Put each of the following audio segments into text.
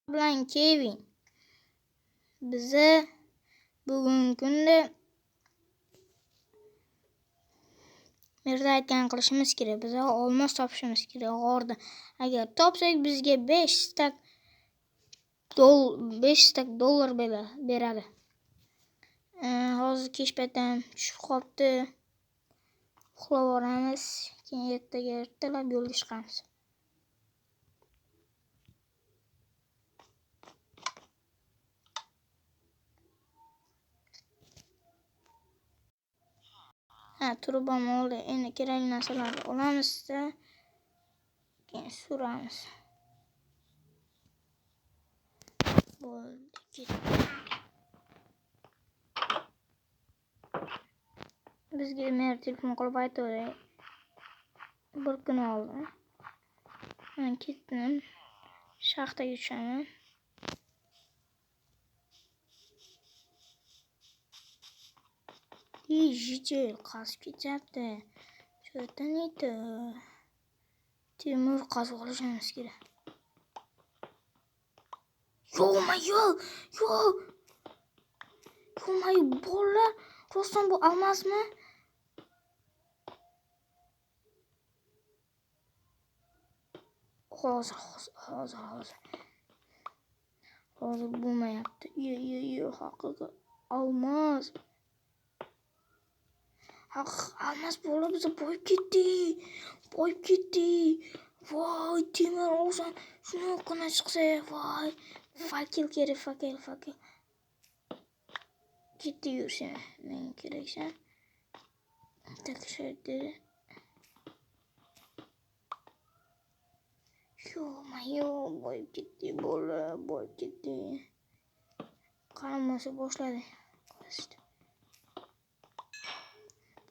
bilan Kevin. Bize bugungi kunda merda aytgan qilishimiz kerak. Biz olmos topishimiz kerak g'orda. Agar topsak bizga 5 stak dollar beradi. Hozir kech paytdan tushib qopti. Uxlab olamiz. Keyin ertaga ertalab yo'lga chiqamiz. Turibam oldi. Endi kerakli narsalarni olamizda. Keyin suramiz. Bo'ldi. Bizga mer telefon qilib aytdi. Bir kun oldin. Men ketdim. Shaxtaga tushaman. Jijel qazib ketyapti. Cho'tan edi. Temir qazib olishimiz kerak. Yo'-mayo, bolalar, rostdan bu almasmi? Hozir bo'lmayapti. Yo, haqiqat almas. Almas bola bizni boyib ketdi. Voy, temir olsan, shuni qana chiqsa, voy. Fakil kerak, fakil. Ketdi yursin. Menga keraksan. Takshirdi. Yo, boyib ketdi, bola, boyib ketdi. Qaramasa boshladi.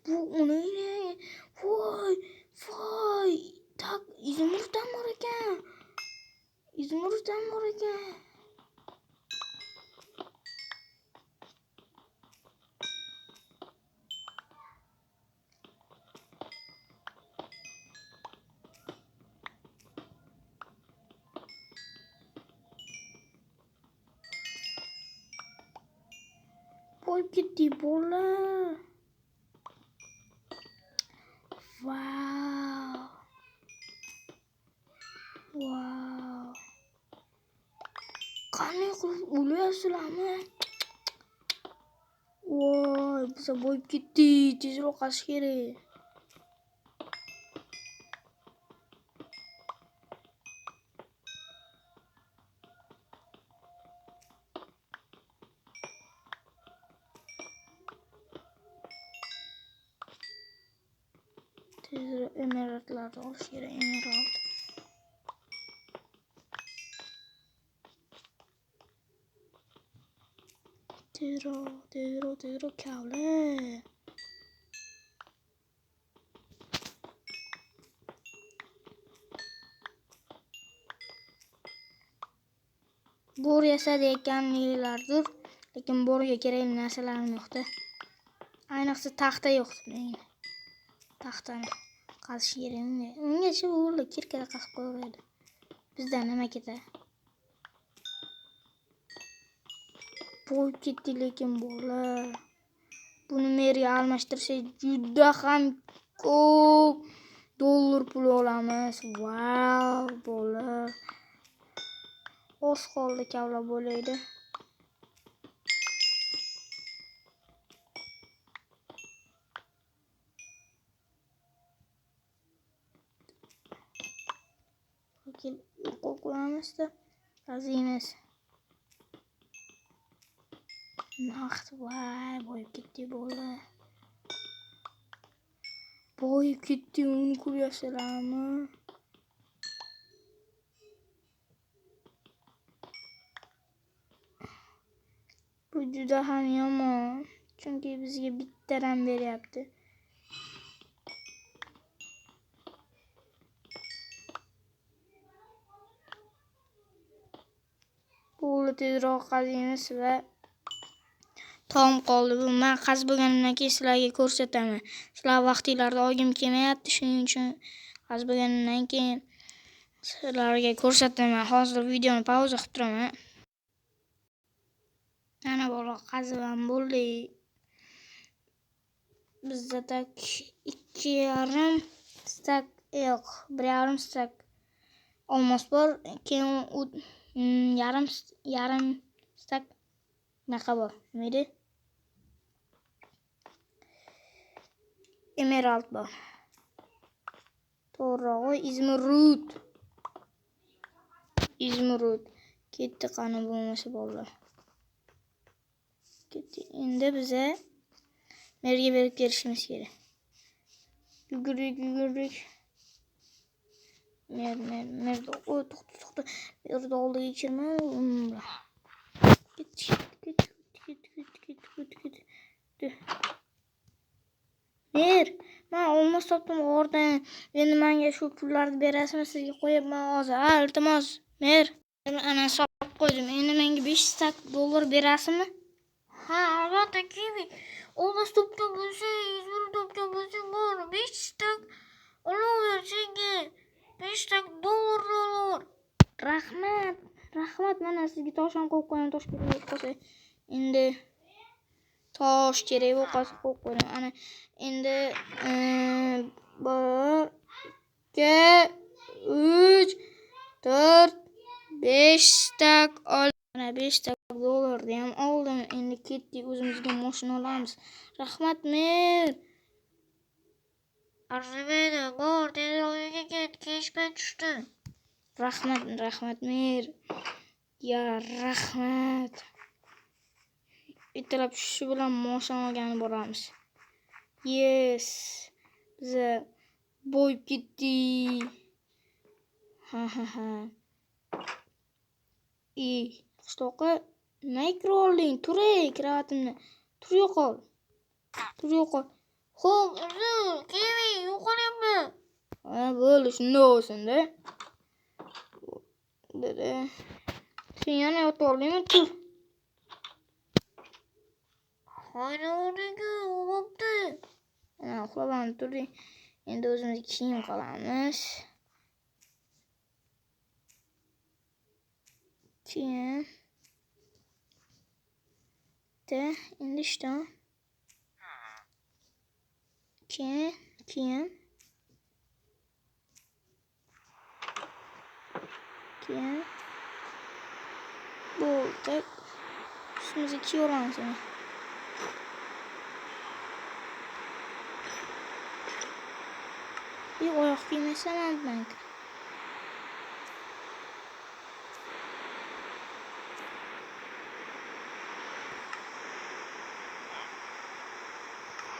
Bu uni voy. Tak, izmurdan bor ekan. Boyib ketdi bola. Wow. Qanday qilib o'lyapsizlarmi? Voy, biza boyib ketdi. Tezroq qazish kerak. Tezroq emeraldlarni olish kerak, emerald. Tezroq kavla. Bor yasadayotganlardir, lekin borga kerakli narsalarim yo'qdi. Ayniqsa taxta yo'qdi. Taxtani qazish kerak. Ungacha bo'ldi, kirkada qazib qo'yadi. Bizdan nima ketadi? Boyib ketdi lekin bola. Buni merga almashtirsak juda ham ko'p dollar pul olamiz. Wow, bola. Oz qoldi kavla bo'laydi. Qo'yamizda razimiz. Naxt, voy, boyib ketdi bola. Boyib ketdi, uni ko'ryapsizlarmi? Bu juda ham yomon, chunki bizga bittadan beryapti. Bo'li tezroq qaziymiz va tom qoldi. Bu men qazib bo'lganimdan keyin sizlarga ko'rsataman. Sizlar vaqtingizda olgim kelmayapti, shuning uchun qazib bo'lganimdan keyin sizlarga ko'rsataman. Hozir videoni pauza qilib turaman. Ana bola qazib ham bo'ldi. Bizda tak 2,5 stak yo'q, 1,5 stak olmos bor. Keyin yarim stak naqa bor. Nima edi? Emerald bor. To'g'rirog'i izmirud. Ketdi qani bo'lmasa bolalar. Ketdi. Endi biza merga berib kelishimiz kerak. Yugurdik. Mer. To'xta. Merda oldiga kirma. Ket. Mer, men olmos topdim o'rdan. Endi menga shu pullarni berasizmi? Sizga qo'yibman hozir. Iltimos, Mer. Ana solib qo'ydim. Endi menga 5 stak dollar berasizmi? Ha, albatta, Kivi. Olmos topgan bo'lsa, 100 topgan bo'lsa, bor. 5 stak olaver senga. 5 stak dollar olur. Rahmat. Mana sizga toshon qo'yib qo'yaman, tosh kerak bo'lsa. Endi tosh kerak bo'lsa qo'yib qo'ying. Ana endi 1 2 3 4 5 stak ol. Mana 5 stak dollarni ham oldim. Endi ketdik, o'zimizga mashina olamiz. Rahmat, Mer. Arzimaydi, bor, tezroqga ket, kechpay tushdi. Rahmat, Mer. Ya, rahmat. Ertalab tushishi bilan mashina olgani boramiz. Yes. Biza boyib ketdik. Ha. Qishloqqa nima olding? Turay, kravatimni. Tur yo'qol. Xo'p, uzr, Kivi, yo'qolyapmi? Ha, bo'ldi, shunda bo'lsin-da. Dada. Sen yana yotib oldingmi? Tur. Hayda, bo'pti. Ana, uxlab turding. Endi o'zimiz kiyim qilamiz. Keyin endi ishdan. Keyin bo'ldi. Üstümüze kiyorlar seni. Bir oyak giymesen ben.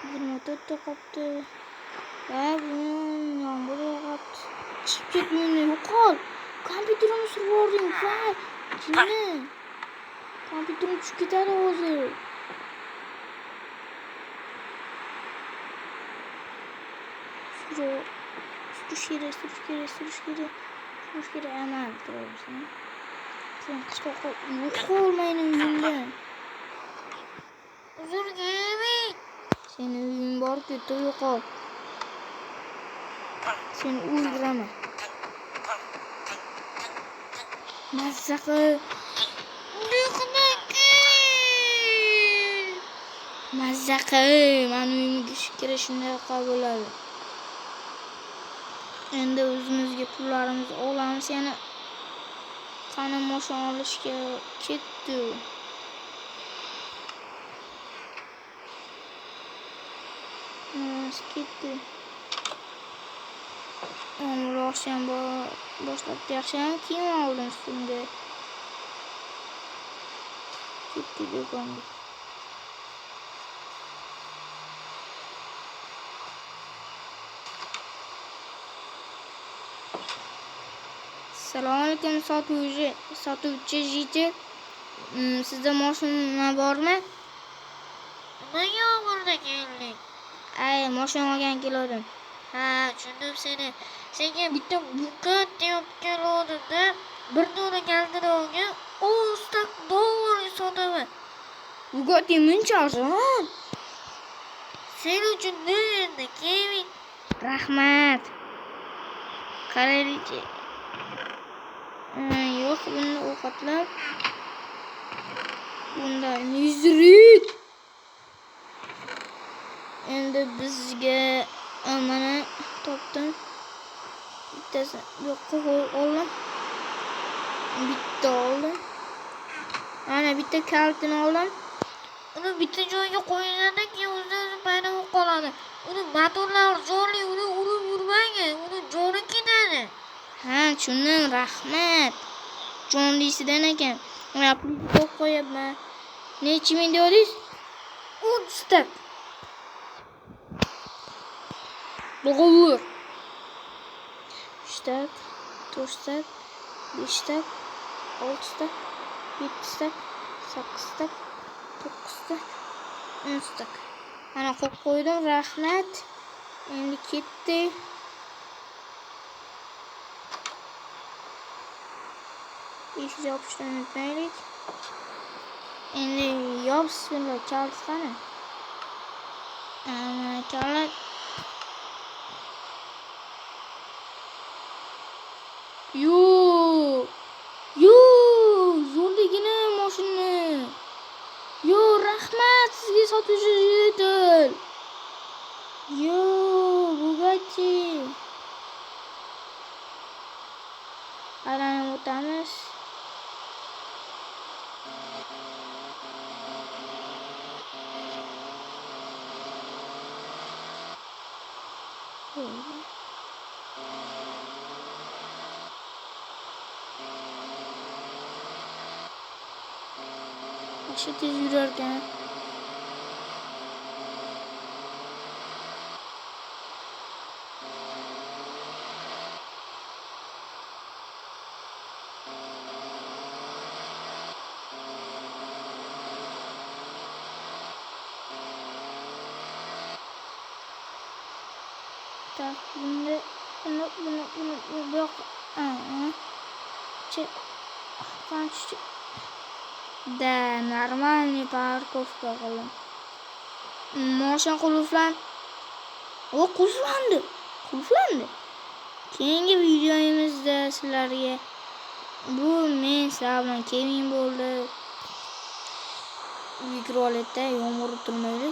Bir motor da koptu. Ya bunun yağmur kaptı. Çıkıp gitmiyor. Yok ol. Kompüterimi sürüyorum. Vay. Cine. Kompüterim çıkıp gider hazır. Sürüş yeri hemen durursun. Sen kışta yok olmayın önünden. Özür dilerim. Senin uyun var kötü yok ol. Seni uydurama. Mazzakı. Ben uyumu girişinde kabul. Endi o'zimizga pullarimizni olamiz. Yana qani mashina olishga ketdi. Ketdi. Rossiyan boshlabdi. Yaxshiyam kiyim oldim üstümde. Ketdi do'konga. Assalomualaikum sotuvchi jiti. Sizda mashina bormi? Nega burada keldik? Ay, mashina olgan keldim. Ha, tushundim seni. Senga bitta Bugatti olib keldim-da, bir dona keldi olgan, $10 sotaman. Bugatti muncha arzon. Sen uchun endi, Kevin. Rahmat. Qaraychi. buni ovqatlab. Bunda mizrit. Endi bizga mana topdim. Bittasi yo'qqa oldim. Bitta oldim. Ana bitta kaltini oldim. Uni bitta joyga qo'yinganda keyin o'zi paydo bo'lib qoladi. Uni motorlar jonli, uni urib yurmang, uni joni ketadi. Ha, tushundim, rahmat. Jonlisidan ekan. Raplik qo'yib qo'yapman. Necha ming deysiz? 30 ta. Dogovor. 3 ta, 4 ta, 5 ta, 6 ta, 7 ta, 8 ta, 9 ta, 10 ta. Ana qo'yib qo'ydim, rahmat. Endi ketdi. Eshik yopishni unutmaylik. Endi yopishlar kalish qani? Mana kalit. Yo, zo'rligina mashina. Yo, rahmat sizga sotuvchi yetil. Yo, Bugatti. Qarang o'tamiz. Shu tez yurarkan. Так, bunu yok. Да, нормальный парковка qildim. Mashina qulflandi. Keyingi videomizda sizlarga bu men sizlar bilan keyin bo'ldi. Mikroletda yomg'ir turmaydi.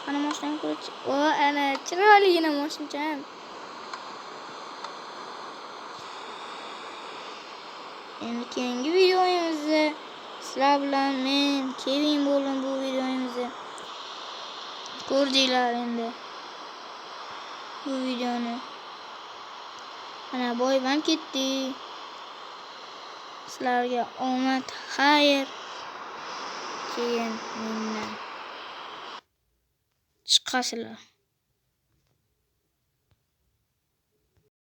Qani mashinani ko'rchi. O, ana chiroyligina mashincham. Endi keyingi videomizda sizlar bilan men Kevin bo'ldim bu videomizni. Ko'rdinglar endi. Bu videoni. Ana boyban ketdi. Sizlarga omad, xayr. Keyin mendan chiqasizlar.